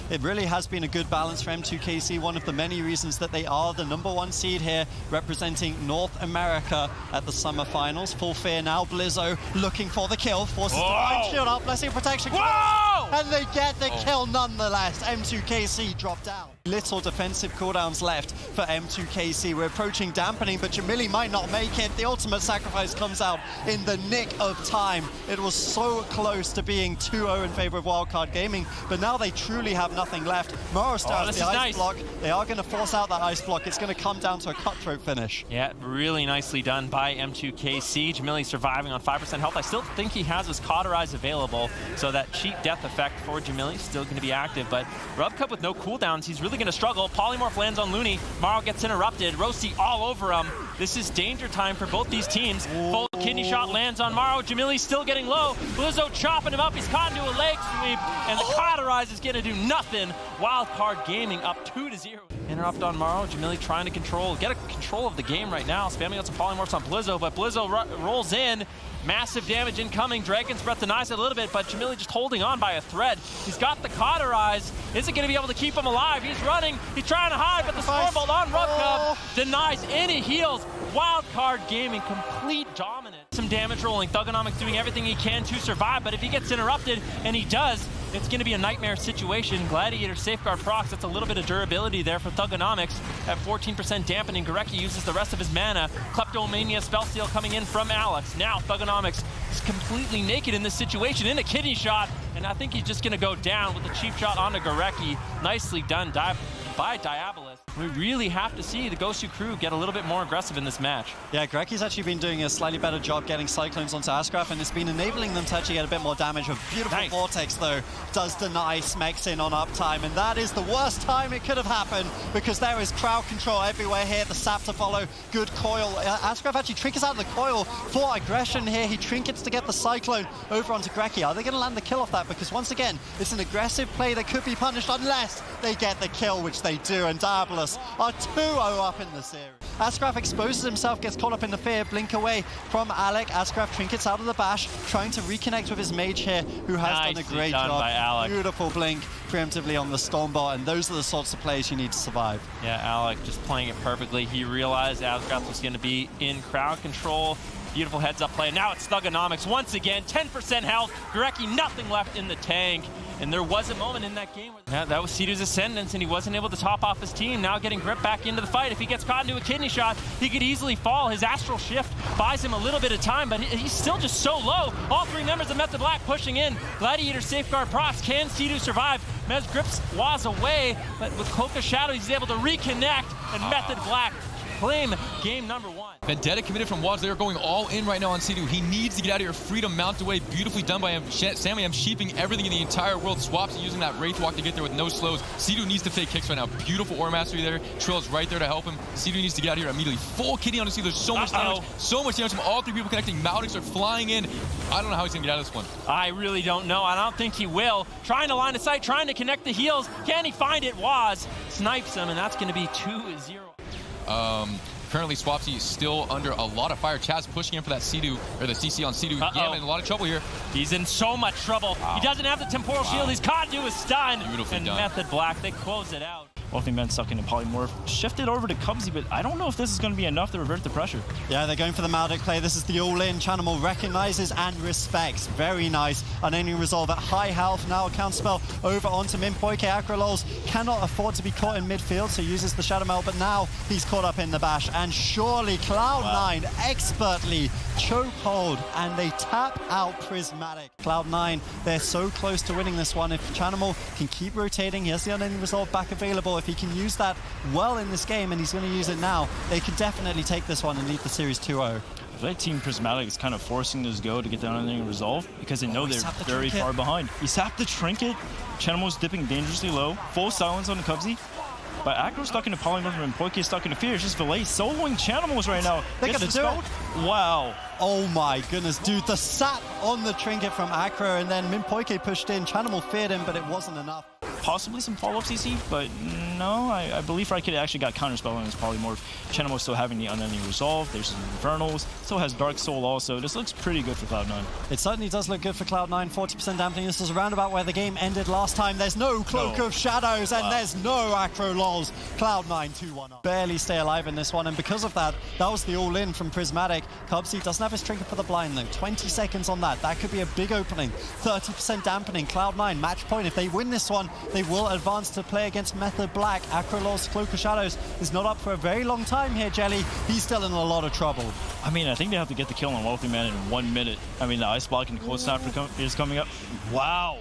It really has been a good balance for M2KC, one of the many reasons that they are the #1 seed here, representing North America at the Summer Finals. Full fear now, Blizzo looking for the kill, forces the Mind Shield up, Blessing Protection, and they get the kill nonetheless. M2KC dropped out. Little defensive cooldowns left for M2KC. We're approaching dampening, but Jamili might not make it. The ultimate sacrifice comes out in the nick of time. It was so close to being 2-0 in favor of Wildcard Gaming, but now they truly have nothing left. Morrowstar has the ice block. They are going to force out that ice block. It's going to come down to a cutthroat finish. Yeah, really nicely done by M2KC. Jamili surviving on 5% health. I still think he has his Cauterize available, so that cheap death effect for Jamili is still going to be active, but Rubcup with no cooldowns, he's really going to struggle. Polymorph lands on Looney. Maro gets interrupted. Roasty all over him. This is danger time for both these teams. Full kidney shot lands on Maro. Jamili's still getting low. Blizzo chopping him up. He's caught into a leg sweep, and the Cauterize is going to do nothing. Wildcard Gaming up 2-0. Interrupt on Maro. Jamili trying to get a control of the game right now. Spamming out some polymorphs on Blizzo, but Blizzo rolls in. Massive damage incoming. Dragon's Breath denies it a little bit, but Jamili just holding on by a thread. He's got the Cauterize. Is it going to be able to keep him alive? He's running. He's trying to hide, but the Stormbolt on Rubcup denies any heals. Wildcard Gaming, complete dominance. Some damage rolling. Thuganomics doing everything he can to survive, but if he gets interrupted, and he does, it's going to be a nightmare situation. Gladiator Safeguard procs. That's a little bit of durability there for Thuganomics. At 14% dampening, Gorecki uses the rest of his mana. Kleptomania Spellsteal coming in from Alex. Now Thuganomics is completely naked in this situation in a kidney shot, and I think he's just going to go down with a cheap shot onto Gorecki. Nicely done by Diabolus. We really have to see the Gosu crew get a little bit more aggressive in this match. Yeah, Gorecki's actually been doing a slightly better job getting Cyclones onto Asgraf, and it's been enabling them to actually get a bit more damage. A beautiful Vortex, though, does deny Smex in on uptime, and that is the worst time it could have happened, because there is crowd control everywhere here. The sap to follow, good coil. Asgraf actually trinkets out the coil for aggression here. He trinkets to get the Cyclone over onto Gorecki. Are they going to land the kill off that? Because once again, it's an aggressive play that could be punished unless they get the kill, which they do, and Diabolus are 2-0 up in the series. Asgraf exposes himself, gets caught up in the fear, blink away from Alec. Asgraf trinkets out of the bash, trying to reconnect with his mage here, who has done a great job. By Alec. Beautiful blink preemptively on the Stormbolt, and those are the sorts of plays you need to survive. Yeah, Alec just playing it perfectly. He realized Asgraf was going to be in crowd control. Beautiful heads-up play. Now it's Thuganomics once again. 10% health. Gorecki, nothing left in the tank. And there was a moment in that game where that was Sidhu's Ascendance, and he wasn't able to top off his team. Now getting Grip back into the fight. If he gets caught into a kidney shot, he could easily fall. His Astral Shift buys him a little bit of time, but he's still just so low. All three members of Method Black pushing in. Gladiator Safeguard procs. Can Sidhu survive? Mez grips Waz away, but with Cloak of Shadow, he's able to reconnect, and Method Black claim game #1. Vendetta committed from Waz. They are going all in right now on Sidhu. He needs to get out of here. Freedom mount away. Beautifully done by him. Sammy M sheeping everything in the entire world. Swaps using that Wraith Walk to get there with no slows. Sidhu needs to fake kicks right now. Beautiful Aura Mastery there. Trill's right there to help him. Sidhu needs to get out of here immediately. Full kitty on Sidhu. There's so much damage. So much damage from all three people connecting. Maldix are flying in. I don't know how he's going to get out of this one. I really don't know. I don't think he will. Trying to line of sight. Trying to connect the heals. Can he find it? Waz snipes him, and that's going to be 2-0. Currently, Swapsy is still under a lot of fire. Chaz pushing in for that Sidhu, or the CC on Sidhu. Yeah, in a lot of trouble here. He's in so much trouble. Wow. He doesn't have the Temporal Shield. He's caught into a stun. Beautifully done. Method Black, they close it out. Both men stuck in a polymorph. Shifted over to Cubsy, but I don't know if this is going to be enough to revert the pressure. Yeah, they're going for the Maldic play. This is the all-in. Chanimal recognizes and respects. Very nice. Unending Resolve at high health. Now a counterspell over onto Mimpoike. Acrolols cannot afford to be caught in midfield, so uses the Shadow Melt, but now he's caught up in the bash. And surely Cloud9 expertly chokehold, and they tap out Prismatic. Cloud9, they're so close to winning this one. If Chanimal can keep rotating, he has the Unending Resolve back available. If he can use that well in this game, and he's going to use it now, they can definitely take this one and lead the series 2-0. I feel like Team Prismatic is kind of forcing this go to get the Unending Resolve because they know they're very far behind. He sapped the Trinket. Chanimal's dipping dangerously low. Full silence on the Cubsy. But Acro's stuck in a polymorph and Poike is stuck in a fear. It's just Valet soloing Chanimals right now. They're going to do it. Wow. Oh my goodness, dude. The sap on the Trinket from Acro, and then Mimpoike pushed in. Chanimal feared him, but it wasn't enough. possibly some follow-up CC, but no, I believe Fried Kitty actually got counterspell on his Polymorph. Chenemo still having the Unending Resolve. There's some Infernals. Still has Dark Soul also. This looks pretty good for Cloud9. It certainly does look good for Cloud9. 40% dampening. This is around about where the game ended last time. There's no Cloak of Shadows and there's no Acro Lols. Cloud9 2-1 up. Barely stay alive in this one, and because of that, that was the all-in from Prismatic. Cubsy doesn't have his trinket for the blind though. 20 seconds on that. That could be a big opening. 30% dampening. Cloud9 match point. If they win this one, they will advance to play against Method Black. Acro Lols, Cloak of Shadows is not up for a very long time here, Jelly. He's still in a lot of trouble. I mean, I think they have to get the kill on Wealthy Man in 1 minute. I mean, the Ice Block and Cold Snap is coming up. Wow.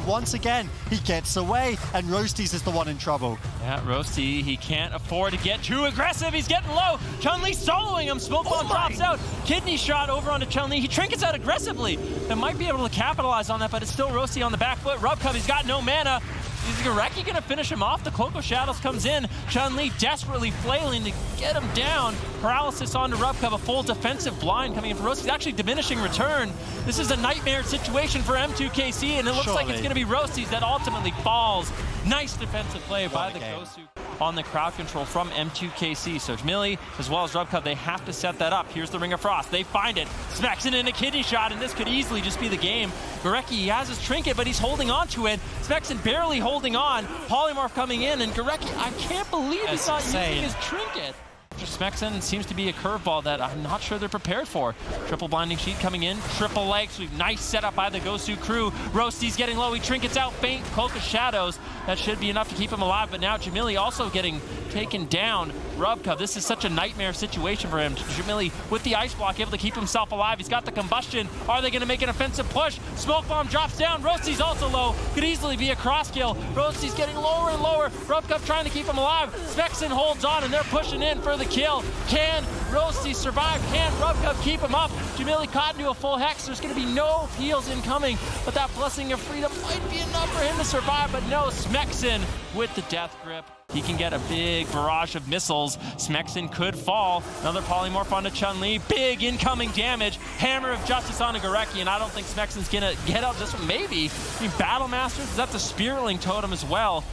Once again, he gets away, and Roasties is the one in trouble. Yeah, Roasty, he can't afford to get too aggressive. He's getting low. Chun-Li soloing him. Smoke Bomb drops out. Kidney shot over onto Chun-Li. He trinkets out aggressively. They might be able to capitalize on that, but it's still Roasty on the back foot. Rubcub, he's got no mana. Is Gorecki gonna finish him off? The Cloak of Shadows comes in. Chun-Li desperately flailing to get him down. Paralysis onto Rubcub, a full defensive blind coming in for Roasty. Actually diminishing return. This is a nightmare situation for M2KC, and it looks like it's gonna be Roasties that ultimately falls. Nice defensive play by the Gosu on the crowd control from M2KC. So Jamili, as well as Rubcub, they have to set that up. Here's the Ring of Frost. They find it. Smexen in a kidney shot, and this could easily just be the game. Gorecki, he has his trinket, but he's holding on to it. Smexen barely holding on. Polymorph coming in, and Gorecki, I can't believe he's not using his trinket. Smexen seems to be a curveball that I'm not sure they're prepared for. Triple Blinding Sheet coming in, triple leg sweep. Nice setup by the Gosu crew. Roasty's getting low, he trinkets out faint, Cloak of Shadows. That should be enough to keep him alive, but now Jamili also getting taken down. Rubcub, this is such a nightmare situation for him. Jamili with the Ice Block able to keep himself alive. He's got the combustion. Are they gonna make an offensive push? Smoke Bomb drops down, Roasty's also low. Could easily be a cross kill. Roasty's getting lower and lower. Rubcub trying to keep him alive. Smexen holds on and they're pushing in for the kill. Can Roasty survive? Can Rubcub keep him up? Jamili caught into a full hex. There's going to be no heals incoming, but that Blessing of Freedom might be enough for him to survive, but no, Smexen with the death grip. He can get a big barrage of missiles. Smexen could fall. Another Polymorph onto Chun-Li. Big incoming damage. Hammer of Justice onto Gorecki, and I don't think Smexen's going to get out this one. Maybe. I mean, Battle Masters, is that the Spearling Totem as well?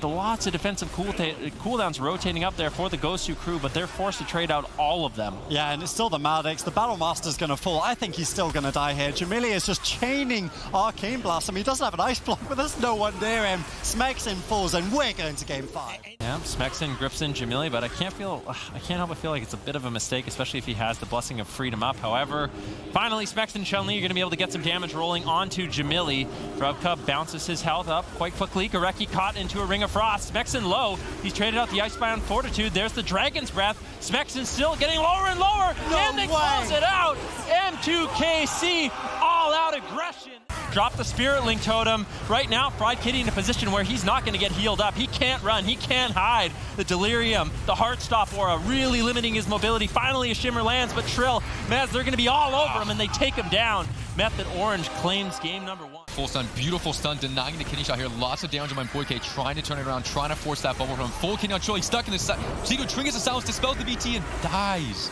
Lots of defensive cooldowns rotating up there for the Gosu crew, but they're forced to trade out all of them. Yeah, and it's still the Maldex. The Battle Master's going to fall. I think he's still going to die here. Jamili is just chaining Arcane Blast. I mean, he doesn't have an Ice Block, but there's no one near him. Smexen falls, and we're going to Game 5. Yeah, Smexen grips in Jamili, but I can't help but feel like it's a bit of a mistake, especially if he has the Blessing of Freedom up. However, finally, Smexen and Chun-Li are going to be able to get some damage rolling onto Jamili. Rubcub bounces his health up quite quickly. Gorecki caught into a Ring of Frost. Smexen low. He's traded out the Icebound Fortitude. There's the Dragon's Breath. Smexen still getting lower and lower. And they close it out. M2KC all-out aggression. Drop the Spirit Link Totem. Right now, Fried Kitty in a position where he's not going to get healed up. He can't run. He can't hide. The Delirium, the Heartstop Aura, really limiting his mobility. Finally, a Shimmer lands, but Trill, Maz, they're going to be all over him, and they take him down. Method Orange claims game number 1. Full stun, beautiful stun, denying the kidney shot here. Lots of damage on my Mpoike, trying to turn it around, trying to force that bubble from him. Full kidney on Trill, he's stuck in the side. Seago triggers the silence, dispels the BT, and dies.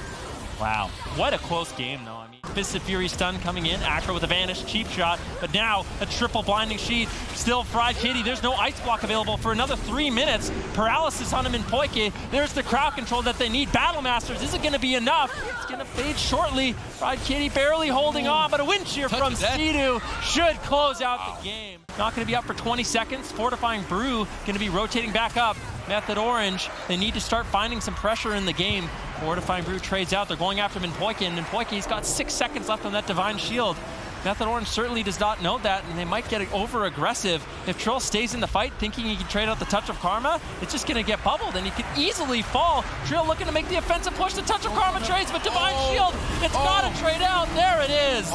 Wow, what a close game though. I mean, Fist of Fury stun coming in, Acro with a vanish, cheap shot, but now a triple Blinding Sheet. Still Fried Kitty, there's no Ice Block available for another 3 minutes. Paralysis on him in Poike. There's the crowd control that they need. Battle Masters, is it going to be enough? It's going to fade shortly. Fried Kitty barely holding on, but a wind shear from Sidu should close out the game. Not going to be up for 20 seconds. Fortifying Brew going to be rotating back up. Method Orange, they need to start finding some pressure in the game. Fortifying Brew trades out. They're going after Minpoike, and Minpoike, he's got 6 seconds left on that Divine Shield. Method Orange certainly does not know that, and they might get over-aggressive. If Trill stays in the fight thinking he can trade out the Touch of Karma, it's just going to get bubbled, and he could easily fall. Trill looking to make the offensive push. The Touch of Karma trades, but Divine Shield, it's got to trade out. There it is.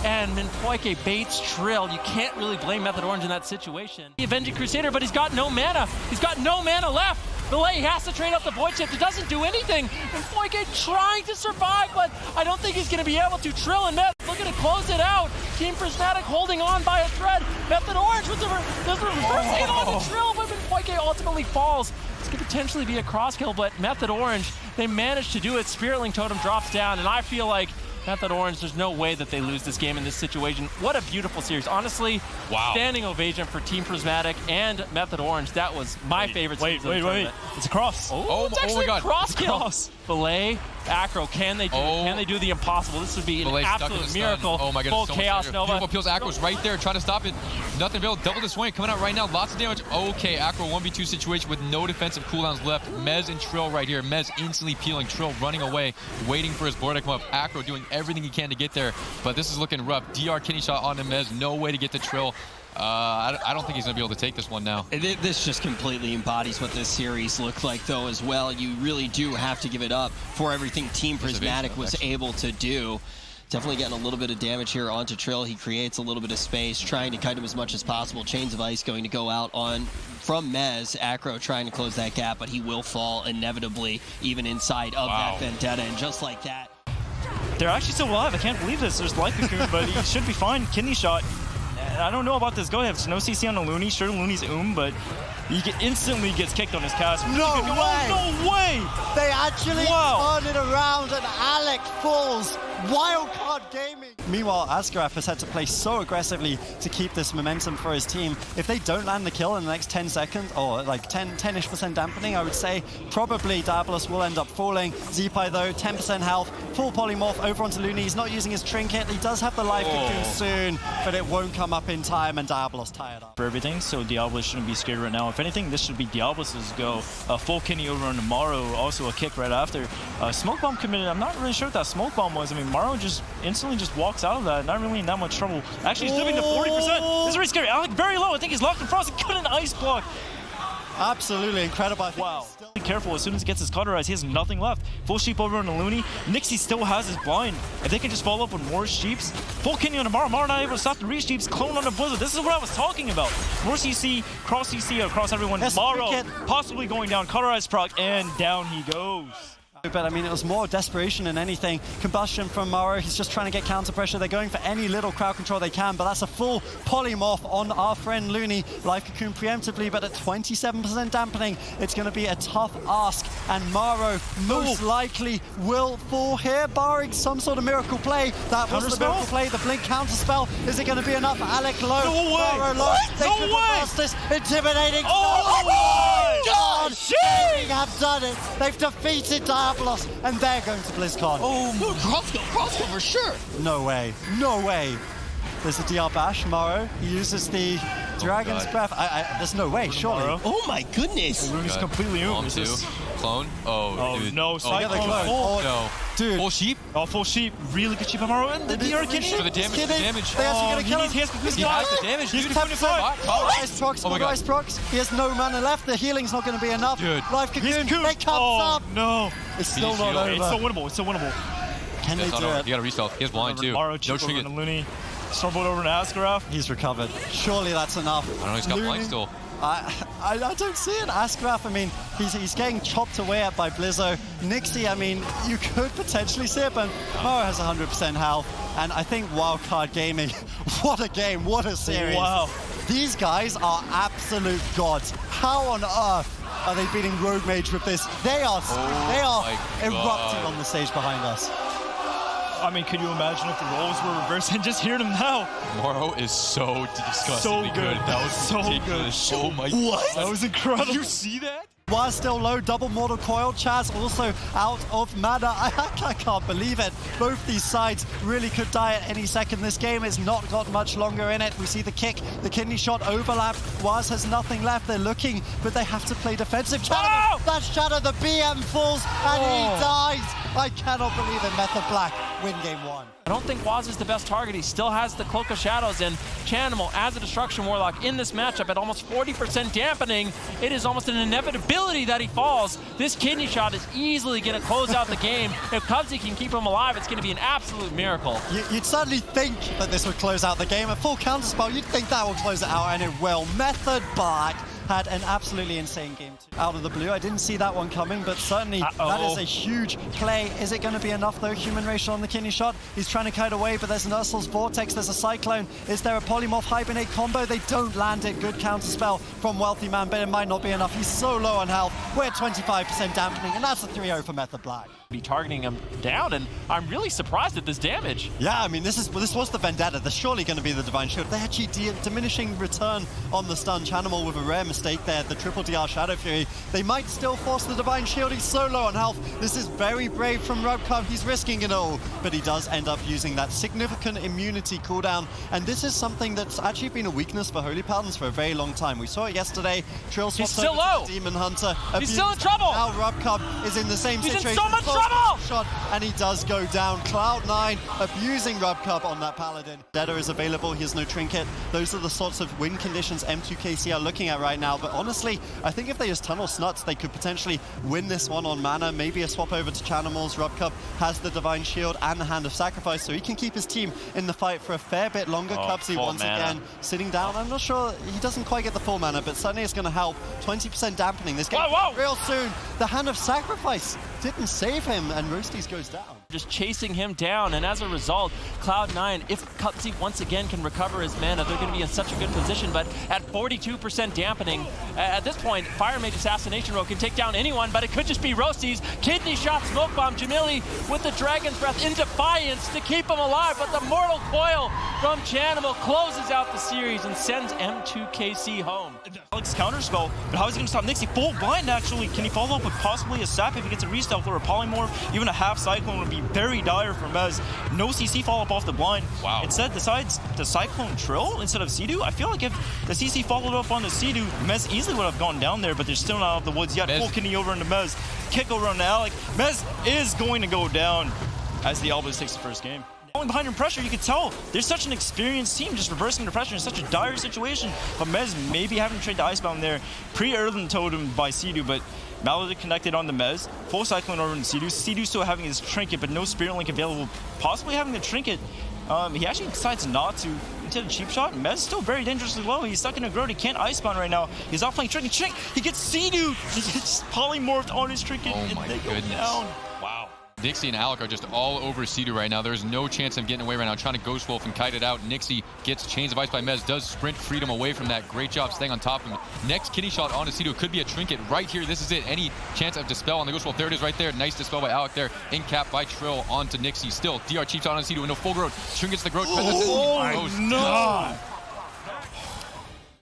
And Minpoike baits Trill. You can't really blame Method Orange in that situation. The Avenging Crusader, but he's got no mana. He's got no mana left. Melee has to trade out the Void Shift. It doesn't do anything. And Poike trying to survive, but I don't think he's going to be able to. Trill and Meth looking to close it out. Team Prismatic holding on by a thread. Method Orange with the reverse hit on the Trill, but Poike ultimately falls. This could potentially be a cross kill, but Method Orange, they managed to do it. Spirit Link Totem drops down, and I feel like Method Orange, there's no way that they lose this game in this situation. What a beautiful series. Honestly, standing ovation for Team Prismatic and Method Orange. That was my favorite series. Wait. It's a cross. Oh, it's actually my a God. cross It's kill. cross. Filet, Acro, can they do the impossible? This would be an Filet's stuck in absolute the stun. miracle. Oh my goodness, Full so much Chaos damage. Nova. Beautiful Peels. Acro's right there trying to stop it. Nothing available. Double the swing coming out right now. Lots of damage. Okay, Acro 1v2 situation with no defensive cooldowns left. Mez and Trill right here. Mez instantly peeling. Trill running away, waiting for his board to come up. Acro doing everything he can to get there, but this is looking rough. DR kidney shot on the Mez. No way to get the Trill. I don't think he's going to be able to take this one now. This just completely embodies what this series looked like, though, as well. You really do have to give it up for everything Team Prismatic was able to do. Definitely getting a little bit of damage here onto Trill. He creates a little bit of space, trying to kite him as much as possible. Chains of Ice going to go out on from Mez. Acro trying to close that gap, but he will fall inevitably, even inside of that Vendetta. And just like that, They're actually still alive. I can't believe this. There's Life Cocoon, but he should be fine. Kidney shot. I don't know about this. Go ahead. No CC on the Looney. Sure, Looney's but he instantly gets kicked on his cast. No way! No way! They actually turn it around and Alec falls. Wildcard Gaming. Meanwhile, Askaraf has had to play so aggressively to keep this momentum for his team. If they don't land the kill in the next 10 seconds, or like 10-ish% dampening, I would say probably Diabolus will end up falling. Zeepai though, 10% health, full polymorph over onto Looney. He's not using his trinket. He does have the life cocoon soon, but it won't come up in time and Diabolus tired up. For everything, so Diabolus shouldn't be scared right now. If anything, this should be Diabolus' go. Full kidney over on Maro, also a kick right after. Smoke bomb committed. I'm not really sure what that smoke bomb was. I mean, Maro just instantly just walks out of that. Not really in that much trouble. Actually, he's dipping to 40%. This is very scary. Alec very low. I think he's locked in frost. He couldn't ice block. Absolutely incredible. Wow. Be careful. As soon as he gets his cauterized, he has nothing left. Full sheep over on the Looney. Nixie still has his blind. If they can just follow up with more sheeps. Full kidney on Maro. Maro not able to stop the re-sheeps. Clone on the Blizzard. This is what I was talking about. More CC, cross CC across everyone. Yes, Maro possibly going down. Cauterized proc, and down he goes. But I mean, it was more desperation than anything. Combustion from Maro. He's just trying to get counter pressure. They're going for any little crowd control they can, but that's a full polymorph on our friend Looney. Life Cocoon preemptively, but at 27% dampening, it's going to be a tough ask. And Maro most likely will fall here, barring some sort of miracle play. That was the miracle play. The blink counter spell. Is it going to be enough? Alec low. No way. Maro low. They could reverse this. Intimidating. Oh my God! They have done it. They've defeated Diabolus, and they're going to BlizzCon. oh, crossbow for sure. No way. No way. There's a DR bash. Maro. He uses the Dragon's Breath. There's no way, surely. Maro. Oh my goodness. Looney's completely Clone over. too. Clone. Oh, dude. No. Cyclone clone. full. No. Dude. Full sheep. Oh, full sheep. Really good sheep on Maro. And the DR kidney. For the damage. For the damage. They actually going to kill him. He has He has the damage, dude. He's 10%. Ice procs, Oh my God. ice procs. He has no mana left. The healing's not going to be enough. Dude. Life Cocoon. They comes up. No. It's still not over. It's still winnable. It's still winnable. Can they do You it? got to respell. He has blind too. Maro No chip over trinket. to Looney. Stormbolt over to Askaraf. He's recovered. Surely that's enough. I don't know. He's got blind still. I don't see it. Askaraf, I mean, he's getting chopped away at by Blizzo. Nixie, I mean, you could potentially see it, but Maro has 100% health. And I think Wildcard Gaming, what a game, what a series. Wow. These guys are absolute gods. How on earth are they beating Rogue Mage with this? They are my erupting God. on the stage behind us. I mean, could you imagine if the roles were reversed and just hear them now? Maro is so disgustingly So good. That was So ridiculous. Oh my What? That was incredible. Did you see that? Waz still low, double Mortal Coil. Chaz also out of mana. I can't believe it. Both these sides really could die at any second. This game has not got much longer in it. We see the kick, the kidney shot overlap. Waz has nothing left. They're looking, but they have to play defensive. Shadow, that's Shadow. The BM falls and he dies. I cannot believe it. Method Black win game one. I don't think Waz is the best target. He still has the Cloak of Shadows, and Chanimal as a Destruction Warlock in this matchup at almost 40% dampening. It is almost an inevitability that he falls. This kidney shot is easily going to close out the game. If Cubsy can keep him alive, it's going to be an absolute miracle. You'd certainly think that this would close out the game. A full counterspell, you'd think that will close it out, and it will. Method Black had an absolutely insane game out of the blue. I didn't see that one coming, but certainly that is a huge play. Is it going to be enough though? Human Racial on the kidney shot. He's trying to kite away, but there's an Ursul's Vortex, there's a Cyclone. Is there a Polymorph Hibernate combo? They don't land it. Good counterspell from Wealthy Man, but it might not be enough. He's so low on health. We're at 25% dampening, and that's a 3-0 for Method Black. be targeting him down, and I'm really surprised at this damage. Yeah, I mean, this was the Vendetta. There's surely going to be the Divine Shield. They actually diminishing return on the stun. Chanimal with a rare mistake there, the triple DR Shadow Fury. They might still force the Divine Shield. He's so low on health. This is very brave from Rubkub. He's risking it all, but he does end up using that significant immunity cooldown, and this is something that's actually been a weakness for Holy Paladins for a very long time. We saw it yesterday. Trill swaps still over low. to Demon Hunter. He's still in trouble. Now Rubkub is in the same He's situation. in so much trouble. Shot, and he does go down. Cloud9 abusing Rubkub on that Paladin. Deda is available. He has no trinket. Those are the sorts of win conditions M2KC are looking at right now. But honestly, I think if they just tunnel Snuts, they could potentially win this one on mana. Maybe a swap over to Chanimals. Rubkub has the Divine Shield and the Hand of Sacrifice, so he can keep his team in the fight for a fair bit longer. Cubsy once again sitting down. I'm not sure, he doesn't quite get the full mana, but certainly it's going to help. 20% dampening. This game real soon. The Hand of Sacrifice didn't save him, and Roasties goes down. Just chasing him down, and as a result, Cloud9, if Cubsy once again can recover his mana, they're going to be in such a good position, but at 42% dampening, at this point, Fire Mage Assassination Row can take down anyone, but it could just be Roasties. Kidney Shot, Smoke Bomb, Jamili with the Dragon's Breath in defiance to keep him alive, but the Mortal Coil from Chanimal closes out the series and sends M2KC home. Alex counterspell, but how is he going to stop Nixie? Full blind, actually. Can he follow up with possibly a sap if he gets a restealth or a polymorph? Even a half Cyclone would be very dire for Mez. No CC follow-up off the blind. Wow. Instead, decides the Cyclone Trill instead of Sea-Doo. I feel like if the CC followed up on the Sea-Doo, Mez easily would have gone down there, but they're still not out of the woods yet. Full kidney over into Mez. Kick over into Alec. Mez is going to go down as the Albus takes the first game. Falling behind in pressure, you could tell there's such an experienced team just reversing the pressure in such a dire situation. But Mez maybe having to trade the Icebound there. Pre-Erlen Totem by Sea-Doo, but Maledict connected on the Mez. Full Cyclone over in Sea-Doo. Sea-Doo still having his Trinket, but no Spirit Link available. Possibly having the Trinket. He actually decides not to. Instead of Cheap Shot, Mez is still very dangerously low. He's stuck in a Growth. He can't Icebound right now. He's off playing Trinket. He gets Sea-Doo. He gets polymorphed on his Trinket. Oh my goodness. Down. Wow. Nixie and Alec are just all over Sea-Doo right now. There's no chance of getting away right now. Trying to Ghost Wolf and kite it out. Nixie gets Chains of Ice by Mez. Does sprint freedom away from that. Great job staying on top of him. Next Kidney Shot onto Sea-Doo. Could be a Trinket right here. This is it. Any chance of Dispel on the Ghost Wolf. There it is right there. Nice Dispel by Alec there. In cap by Trill onto Nixie. Still, DR Cheap Shot on Sea-Doo. No full growth. Trinkets the growth. Oh, no!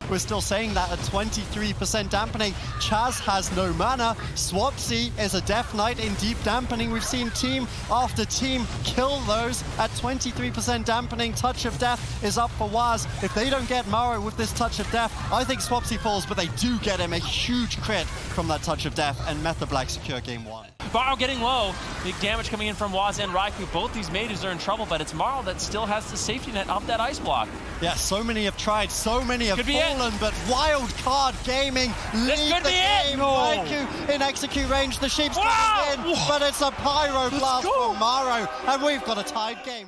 We're still saying that at 23% dampening. Chaz has no mana. Swapsy is a Death Knight in deep dampening. We've seen team after team kill those at 23% dampening. Touch of Death is up for Waz. If they don't get Maro with this Touch of Death, I think Swapsy falls, but they do get him a huge crit from that Touch of Death, and Method Black secure game one. Maro getting low. Big damage coming in from Waz and Raikou. Both these mages are in trouble, but it's Maro that still has the safety net of that ice block. Yeah, so many have tried, so many have fallen, but Wild Card Gaming lead the game. Raikou in execute range, the Sheep's coming in, but it's a Pyro Blast from Maro, and we've got a tied game.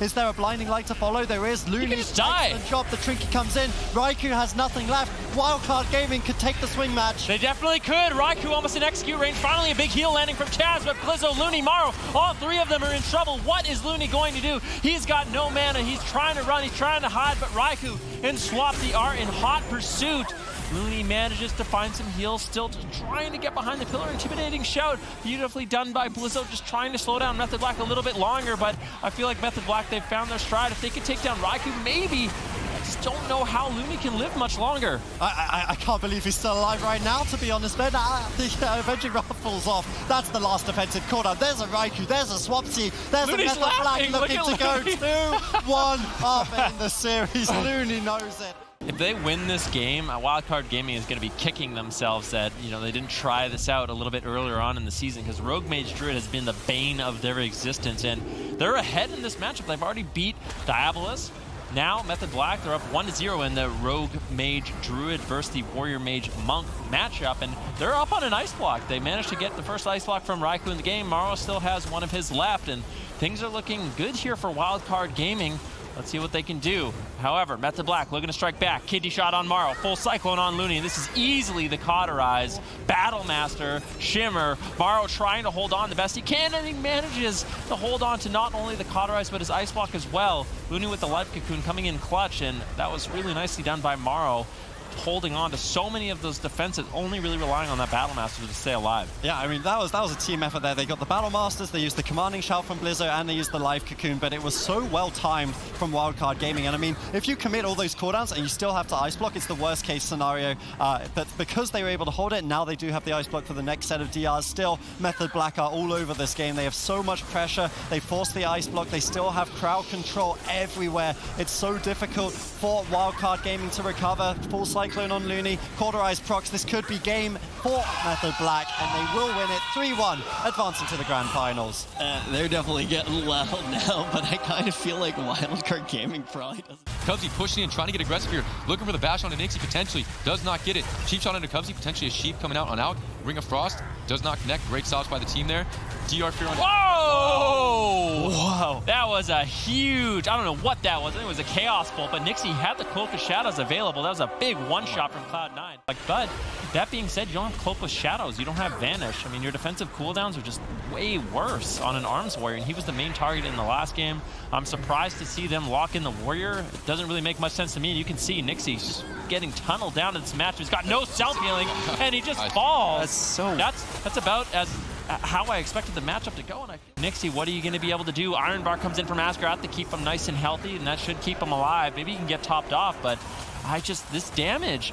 Is there a Blinding Light to follow? There is. Looney's excellent job, the Trinket comes in, Raikou has nothing left. Wild Card Gaming could take the swing match. They definitely could. Raikou almost in execute range, finally a big heal landing from Chaz, but Blizzo, Looney, Maro, all three of them are in trouble. What is Looney going to do? He's got no mana, he's trying to run, he's trying to hide, but Raikou and Swapsy are in hot pursuit. Looney manages to find some heals, still just trying to get behind the pillar. Intimidating shout, beautifully done by Blizzo, just trying to slow down Method Black a little bit longer, but I feel like Method Black, they've found their stride. If they could take down Raikou, maybe. I just don't know how Looney can live much longer. I can't believe he's still alive right now, to be honest. Then the Avenging Wrath falls off. That's the last defensive cooldown. There's a Raikou, there's a Swapsy, there's Looney's a Method Black looking to go 2-1 up in the series. Looney knows it. If they win this game, Wildcard Gaming is going to be kicking themselves that, they didn't try this out a little bit earlier on in the season, because Rogue Mage Druid has been the bane of their existence, and they're ahead in this matchup. They've already beat Diabolus. Now, Method Black, they're up 1-0 in the Rogue Mage Druid versus the Warrior Mage Monk matchup, and they're up on an Ice Block. They managed to get the first Ice Block from Raikou in the game. Maro still has one of his left, and things are looking good here for Wildcard Gaming. Let's see what they can do. However, Method Black looking to strike back. Kidney Shot on Maro. Full Cyclone on Looney. This is easily the Cauterize. Battle Master, Shimmer. Maro trying to hold on the best he can, and he manages to hold on to not only the Cauterize, but his Ice Block as well. Looney with the Life Cocoon coming in clutch, and that was really nicely done by Maro. holding on to so many of those defenses, only really relying on that Battle Master to stay alive. Yeah, I mean, that was a team effort there. They got the Battle Masters, they used the Commanding Shout from Blizzo, and they used the Live Cocoon, but it was so well timed from Wildcard Gaming. And I mean, if you commit all those cooldowns and you still have to Ice Block, it's the worst case scenario. But because they were able to hold it, now they do have the Ice Block for the next set of DRs. Still, Method Black are all over this game. They have so much pressure. They force the Ice Block. They still have crowd control everywhere. It's so difficult for Wildcard Gaming to recover. Full Cyclone on Looney. Cauterized procs. This could be game for Method Black, and they will win it 3-1, advancing to the Grand Finals. They're definitely getting loud now, but I kind of feel like Wildcard Gaming probably doesn't. Cubsy pushing in, trying to get aggressive here, looking for the bash onto Nixie, potentially does not get it. Cheap shot into Cubsy, potentially a Sheep coming out on out. Ring of Frost does not connect. Great stops by the team there. DR Fear on. Whoa! Whoa! That was a huge, I don't know what that was. I think it was a Chaos Bolt, but Nixie had the Cloak of Shadows available. That was a big one-shot from Cloud9. But that being said, you don't have Cloak of Shadows. You don't have Vanish. I mean, your defensive cooldowns are just way worse on an Arms Warrior, and he was the main target in the last game. I'm surprised to see them lock in the Warrior. It doesn't really make much sense to me. You can see Nixie's just getting tunneled down in this match. He's got no self-healing, and he just falls. That's about as how I expected the matchup to go. And Nixie, what are you going to be able to do? Iron Bar comes in from Askerath to keep him nice and healthy, and that should keep him alive. Maybe he can get topped off, but this damage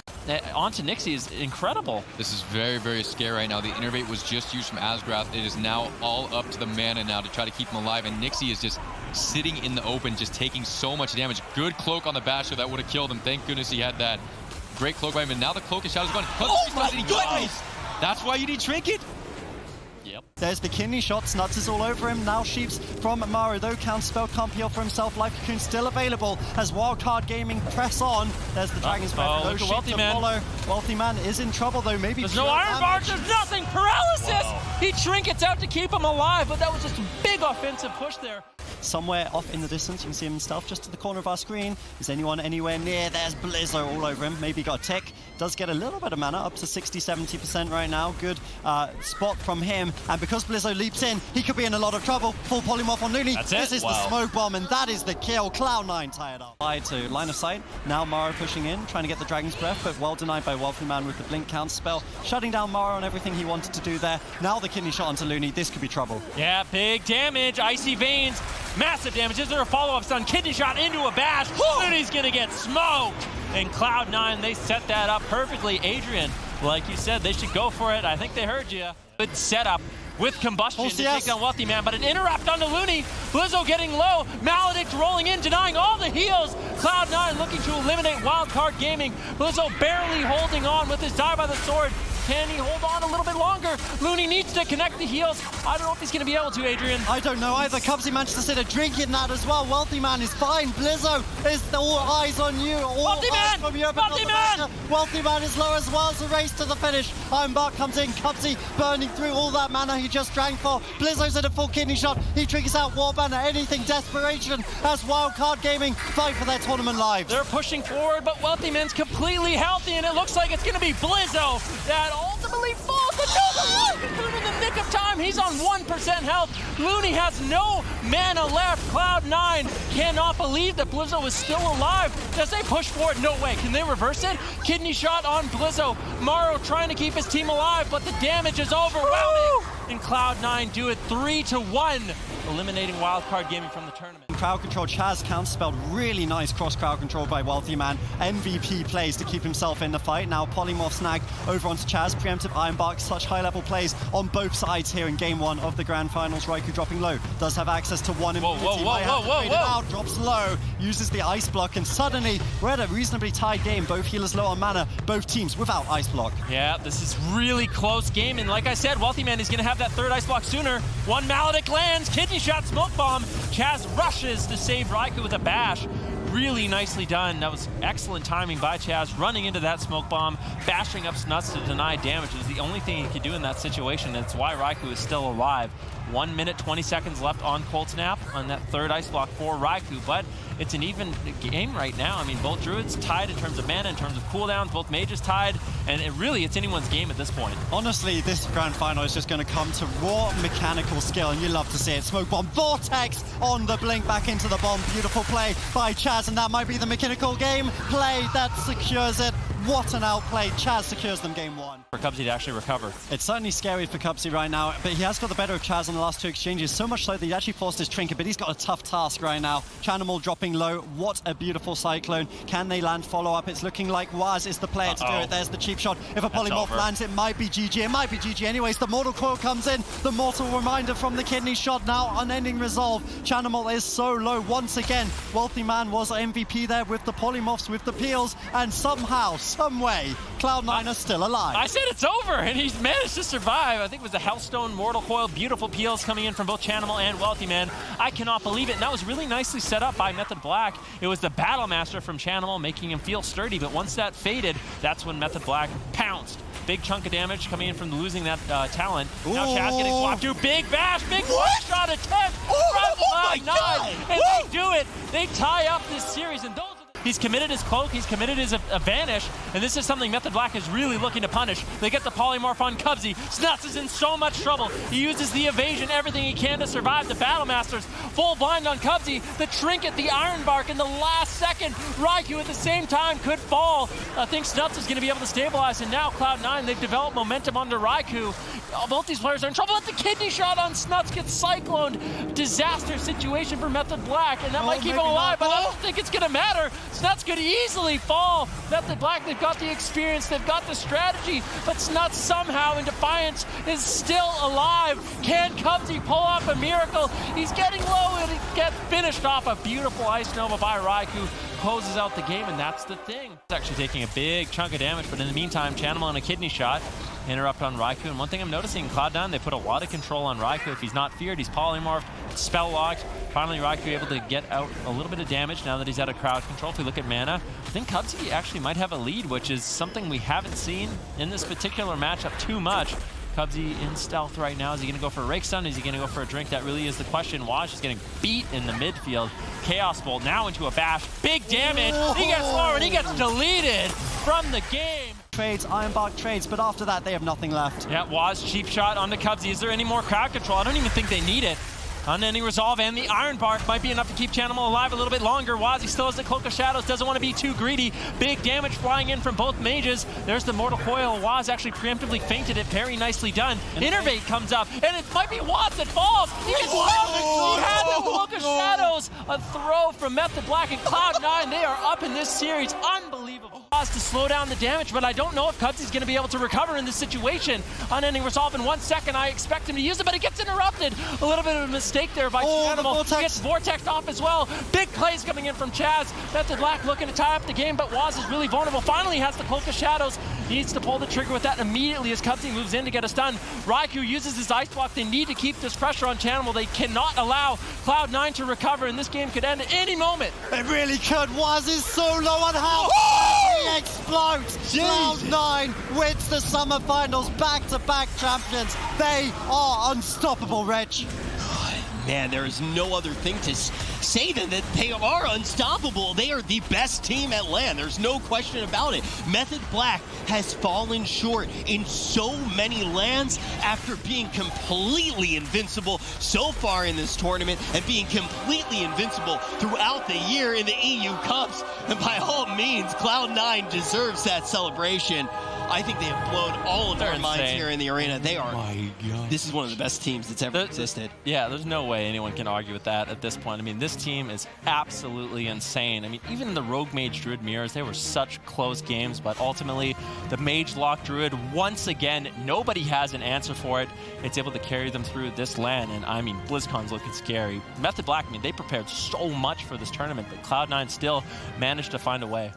onto Nixie is incredible. This is very, very scary right now. The Innervate was just used from Askerath. It is now all up to the mana now to try to keep him alive, and Nixie is just sitting in the open, just taking so much damage. Good cloak on the Basher that would have killed him. Thank goodness he had that. Great cloak by him, and now the Cloak of Shadows gone. Oh my goodness! That's why you need Trinket. Yep. There's the kidney shots. Nuts is all over him. Now Sheeps from Maru, though Counterspell can't peel for himself. Life Cocoon still available as Wildcard Gaming press on. There's the Dragon's Breath. No Sheep to follow. Wealthy Man is in trouble, though. Maybe there's no Iron Bar. There's nothing. Paralysis! Wow. He trinkets out to keep him alive, but that was just a big offensive push there. Somewhere off in the distance, you can see him in stealth just to the corner of our screen. Is anyone anywhere near? There's Blizzo all over him. Maybe got a tick. Does get a little bit of mana, up to 60-70% right now. Good spot from him. And because Blizzo leaps in, he could be in a lot of trouble. Full polymorph on Looney. This is the smoke bomb, and that is the kill. Cloud9 tired up. To line of sight. Now Mara pushing in, trying to get the Dragon's Breath, but well denied by Wealthy Man with the Blink counter spell. Shutting down Mara on everything he wanted to do there. Now the kidney shot onto Looney. This could be trouble. Yeah, big damage. Icy Veins. Massive damage. Is there a follow-up stun? Kidney shot into a bash. Looney's gonna get smoked. And Cloud9, they set that up perfectly. Adrian, like you said, they should go for it. I think they heard you. Good setup with Combustion to take down Wealthy Man, but an interrupt onto Looney. Blizzo getting low. Maledict rolling in, denying all the heals. Cloud9 looking to eliminate Wildcard Gaming. Blizzo barely holding on with his Die by the Sword. Can he hold on a little bit longer? Looney needs to connect the heals. I don't know if he's going to be able to, Adrian. I don't know either. Cubsy managed to sit a drink in that as well. Wealthy Man is fine. Blizzo is all eyes on you. Wealthy Man! Wealthy Man! Wealthy Man is low as well. It's a race to the finish. Iron Bark comes in. Cubsy burning through all that mana he just drank for. Blizzo's at a full kidney shot. He triggers out Warband at anything. Desperation as Wildcard Gaming fight for their tournament lives. They're pushing forward, but Wealthy Man's completely healthy, and it looks like it's going to be Blizzo that ultimately falls, but no, in the nick of time. He's on 1% health. Looney has no mana left. Cloud9 cannot believe that Blizzo is still alive. As they push forward, no way. Can they reverse it? Kidney shot on Blizzo. Maru trying to keep his team alive, but the damage is overwhelming. And Cloud9 do it 3-1, eliminating Wildcard Gaming from the tournament. Crowd control, Chaz counterspelled. Really nice cross crowd control by Wealthy Man. MVP plays to keep himself in the fight. Now Polymorph snag over onto Chaz. Preemptive Iron Bark, such high level plays on both sides here in game one of the grand finals. Raikou dropping low, does have access to one immunity. Whoa. Drops low, uses the ice block, and suddenly we're at a reasonably tied game. Both healers low on mana, both teams without ice block. Yeah, this is really close game, and like I said, Wealthy Man is going to have that third ice block sooner. One Maledict lands, kidney shot, smoke bomb. Chaz rushes to save Raikou with a bash. Really nicely done. That was excellent timing by Chaz, running into that smoke bomb, bashing up Snuts to deny damage. It was the only thing he could do in that situation, and it's why Raikou is still alive. 1 minute, 20 seconds left on Cold Snap on that third ice block for Raikou, but it's an even game right now. I mean, both Druids tied in terms of mana, in terms of cooldowns, both mages tied, and it's anyone's game at this point. Honestly, this grand final is just going to come to raw mechanical skill, and you love to see it. Smoke bomb, Vortex on the blink, back into the bomb. Beautiful play by Chaz, and that might be the mechanical game play that secures it. What an outplay. Chaz secures them game 1. For Cubsy to actually recover. It's certainly scary for Cubsy right now, but he has got the better of Chaz on the last 2 exchanges, so much so that he actually forced his trinket, but he's got a tough task right now. Chanimal dropping low. What a beautiful Cyclone. Can they land follow-up? It's looking like Waz is the player to do it. There's the cheap shot. If a polymorph lands, it might be GG. It might be GG anyways. The Mortal Coil comes in. The Mortal Reminder from the kidney shot. Now unending resolve. Chanimal is so low once again. Wealthy Man was MVP there with the polymorphs, with the peels, and somehow, some way, Cloud9 are still alive. I said it's over, and he's managed to survive. I think it was the Hellstone, Mortal Coil, beautiful peels coming in from both Chanimal and Wealthy Man. I cannot believe it, and that was really nicely set up by Method Black. It was the Battle Master from Chanimal making him feel sturdy, but once that faded, that's when Method Black pounced. Big chunk of damage coming in from losing that talent. Ooh. Now Chaz getting swapped to Big Bash, big one-shot attempt from Cloud9, and they do it. They tie up this series, and those. He's committed his cloak, he's committed his vanish, and this is something Method Black is really looking to punish. They get the polymorph on Cubsy. Snuts is in so much trouble. He uses the evasion, everything he can to survive. The Battle Masters full blind on Cubsy. The trinket, the Iron Bark in the last second. Raikou at the same time could fall. I think Snuts is going to be able to stabilize, and now Cloud9, they've developed momentum onto Raikou. Both these players are in trouble. But the kidney shot on Snuts gets cycloned. Disaster situation for Method Black, and that might keep him alive, but I don't think it's going to matter. Snuts could easily fall. Method Black, they've got the experience, they've got the strategy, but Snuts somehow in defiance is still alive. Can Cubsy pull off a miracle? He's getting low and he gets finished off. A beautiful Ice Nova by Raikou closes out the game, and that's the thing. He's actually taking a big chunk of damage, but in the meantime, Chanimal on a kidney shot. Interrupt on Raikou, and one thing I'm noticing, Cloud9, they put a lot of control on Raikou. If he's not feared, he's polymorphed, spell locked. Finally, Raikou able to get out a little bit of damage now that he's out of crowd control. If we look at mana, I think Cubsy actually might have a lead, which is something we haven't seen in this particular matchup too much. Cubsy in stealth right now. Is he going to go for a Rake Stun? Is he going to go for a drink? That really is the question. Waj is getting beat in the midfield. Chaos Bolt now into a bash. Big damage. He gets lower and he gets deleted from the game. Trades, Iron Bark trades, but after that, they have nothing left. Yeah, Waz, cheap shot onto Cubsy. Is there any more crowd control? I don't even think they need it. Unending Resolve and the Iron Bark might be enough to keep Chanimal alive a little bit longer. Wazzy still has the Cloak of Shadows, doesn't want to be too greedy. Big damage flying in from both mages. There's the Mortal Coil. Waz actually preemptively feinted it. Very nicely done. Innervate comes up, and it might be Waz that falls. He gets he had the Cloak of Shadows. A throw from Method Black and Cloud9. They are up in this series. Unbelievable. Waz to slow down the damage, but I don't know if Cubsy's going to be able to recover in this situation. Unending Resolve in 1 second. I expect him to use it, but it gets interrupted. A little bit of a mistake there by Chanimal. He gets vortexed off as well. Big plays coming in from Chaz. Method Black looking to tie up the game, but Waz is really vulnerable. Finally has the Cloak of Shadows. Needs to pull the trigger with that immediately as Cubsy moves in to get a stun. Raikou uses his Ice Block. They need to keep this pressure on Chanimal. They cannot allow Cloud9 to recover, and this game could end at any moment. It really could. Waz is so low on health. He explodes. Cloud9 wins the Summer Finals. Back-to-back champions. They are unstoppable, Rich. Man, there is no other thing to say than that they are unstoppable. They are the best team at LAN. There's no question about it. Method Black has fallen short in so many LANs after being completely invincible so far in this tournament and being completely invincible throughout the year in the EU Cups. And by all means, Cloud9 deserves that celebration. I think they have blown all of their minds here in the arena. They are. Oh my God. This is one of the best teams that's ever existed. Yeah, there's no way anyone can argue with that at this point. I mean, this team is absolutely insane. I mean, even the Rogue Mage Druid mirrors, they were such close games, but ultimately the Mage Lock Druid, once again, nobody has an answer for it. It's able to carry them through this LAN, and I mean, BlizzCon's looking scary. Method Black, I mean, they prepared so much for this tournament, but Cloud9 still managed to find a way.